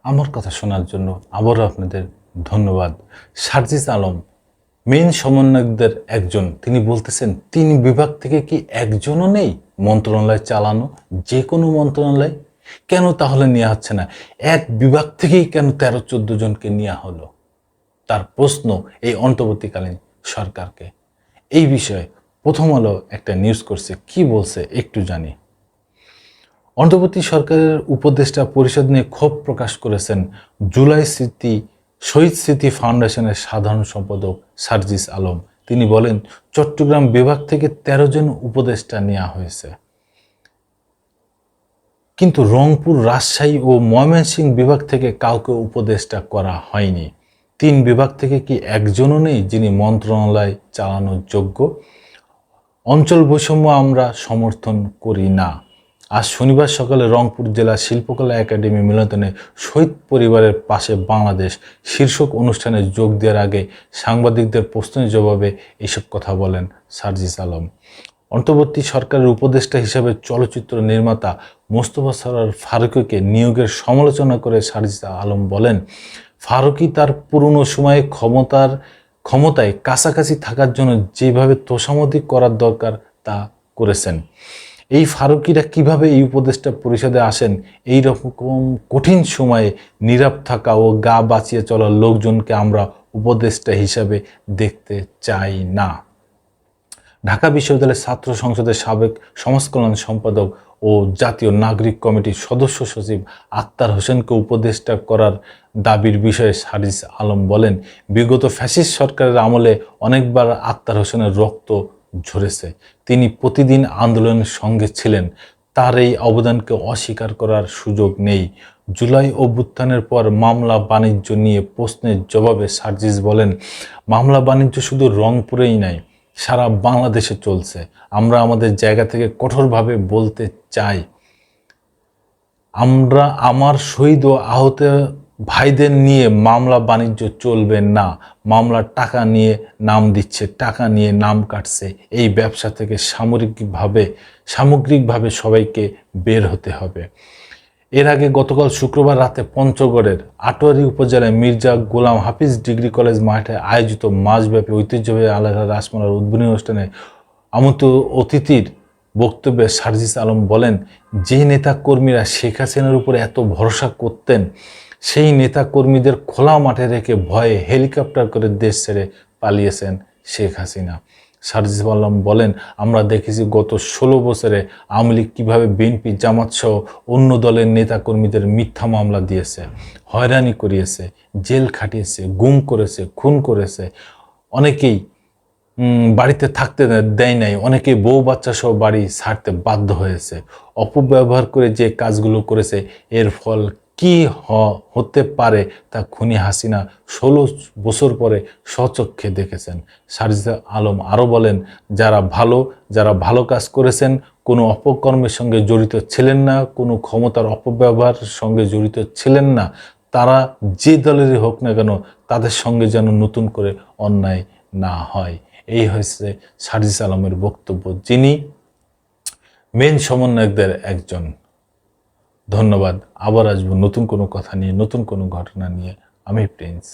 আমার কথা শোনার জন্য আবারও আপনাদের ধন্যবাদ। সার্জিস আলম মেইন সমন্বয়কদের একজন, তিনি বলতেছেন ৩ বিভাগ থেকে কি একজনও নেই মন্ত্রণালয় চালানো, যে কোনো মন্ত্রণালয়? কেন তাহলে নেওয়া হচ্ছে না? এক বিভাগ থেকেই কেন ১৩-১৪ জনকে নেওয়া হলো? তার প্রশ্ন এই অন্তর্বর্তীকালীন সরকারকে। এই বিষয়ে প্রথম আলো একটা নিউজ করছে, কি বলছে একটু জানি। অন্তর্বর্তী সরকারের উপদেষ্টা পরিষদ নিয়ে ক্ষোভ প্রকাশ করেছেন শহীদ স্মৃতি ফাউন্ডেশনের সাধারণ সম্পাদক সার্জিস আলম। তিনি বলেন, চট্টগ্রাম বিভাগ থেকে ১৩ জন উপদেষ্টা নেওয়া হয়েছে, কিন্তু রংপুর, রাজশাহী ও ময়মনসিংহ বিভাগ থেকে কাউকে উপদেষ্টা করা হয়নি। ৩ বিভাগ থেকে কি একজনও নেই যিনি মন্ত্রণালয় চালানোর যোগ্য? অঞ্চল বৈষম্য আমরা সমর্থন করি না। আজ শনিবার সকালে রংপুর জেলা শিল্পকলা একাডেমি মিলনায়তনে শহীদ পরিবারের পাশে বাংলাদেশ শীর্ষক অনুষ্ঠানে যোগ দেওয়ার আগে সাংবাদিকদের প্রশ্নের জবাবে এসব কথা বলেন সার্জিস আলম। অন্তর্বর্তী সরকারের উপদেষ্টা হিসেবে চলচ্চিত্র নির্মাতা মোস্তফা সরোয়ার ফারুকীকে নিয়োগের সমালোচনা করে সার্জিস আলম বলেন, ফারুকী তার পুরনো সময়ে ক্ষমতায় কাছাকাছি থাকার জন্য যেভাবে তোষামোদী করার দরকার তা করেছেন। এই ফারুকীরা কিভাবে এই উপদেষ্টা পরিষদে আসেন? এই রকম কঠিন সময়ে নীরব থাকা ও গা বাঁচিয়ে চলার লোকজনকে আমরা উপদেষ্টা হিসাবে দেখতে চাই না। ঢাকা বিশ্ববিদ্যালয়ের ছাত্র সংসদের সাবেক সমাজ কল্যাণ সম্পাদক ও জাতীয় নাগরিক কমিটির সদস্য সচিব আক্তার হোসেনকে উপদেষ্টা করার দাবির বিষয়ে সার্জিস আলম বলেন, বিগত ফ্যাসিস্ট সরকারের আমলে অনেকবার আক্তার হোসেনের রক্ত ঝরেছে। তিনি প্রতিদিন আন্দোলনের সঙ্গে ছিলেন। তার এই অবদানকে অস্বীকার করার সুযোগ নেই। জুলাই অভ্যুত্থানের পর মামলা বাণিজ্য নিয়ে প্রশ্নের জবাবে সার্জিস বলেন, মামলা বাণিজ্য শুধু রংপুরেই নাই, সারা বাংলাদেশে চলছে। আমরা আমাদের জায়গা থেকে কঠোরভাবে বলতে চাই, আমার শহীদ ও আহত ভাইদের নিয়ে মামলা বাণিজ্য চলবে না। মামলার টাকা নিয়ে নাম দিচ্ছে, টাকা নিয়ে নাম কাটছে। এই ব্যবসা থেকে সামগ্রিকভাবে সবাইকে বের হতে হবে। এর আগে গতকাল শুক্রবার রাতে পঞ্চগড়ের আটোয়ারী উপজেলায় মির্জা গোলাম হাফিজ ডিগ্রি কলেজ মাঠে আয়োজিত মাসব্যাপী ঐতিহ্যবাহী আলাদা রাসমেলার উদ্বোধনী অনুষ্ঠানে আমন্ত্রিত অতিথির বক্তব্যে সার্জিস আলম বলেন, যে নেতা কর্মীরা শেখ হাসিনার উপর এত ভরসা করতেন, সেই নেতা কর্মীদের খোলা মাঠে রেখে ভয়ে হেলিকপ্টার করে দেশ ছেড়ে পালিয়েছেন শেখ হাসিনা। সার্জিস আলম বলেন, আমরা দেখেছি গত ১৬ বছরে আওয়ামী লীগ কীভাবে বিএনপি, জামাত সহ অন্য দলের নেতাকর্মীদের মিথ্যা মামলা দিয়েছে, হয়রানি করিয়েছে, জেল খাটিয়েছে, গুম করেছে, খুন করেছে। অনেকেই বাড়িতে থাকতে দেয় নাই, অনেকে বউ বাচ্চা সহ বাড়ি ছাড়তে বাধ্য হয়েছে। অপব্যবহার করে যে কাজগুলো করেছে, এর ফল কি হতে পারে তা খুনি হাসিনা ১৬ বছর পরে স্বচক্ষে দেখেছেন। সার্জিস আলম আরও বলেন, যারা ভালো কাজ করেছেন, কোনো অপকর্মের সঙ্গে জড়িত ছিলেন না, কোনো ক্ষমতার অপব্যবহারের সঙ্গে জড়িত ছিলেন না, তারা যে দলেরই হোক না কেন, তাদের সঙ্গে যেন নতুন করে অন্যায় না হয়। এই হয়েছে সার্জিস আলমের বক্তব্য, যিনি মেন সমন্বয়কদের একজন। ধন্যবাদ। আবার আসবো নতুন কোনো কথা নিয়ে, নতুন কোনো ঘটনা নিয়ে। আমি প্রিন্স।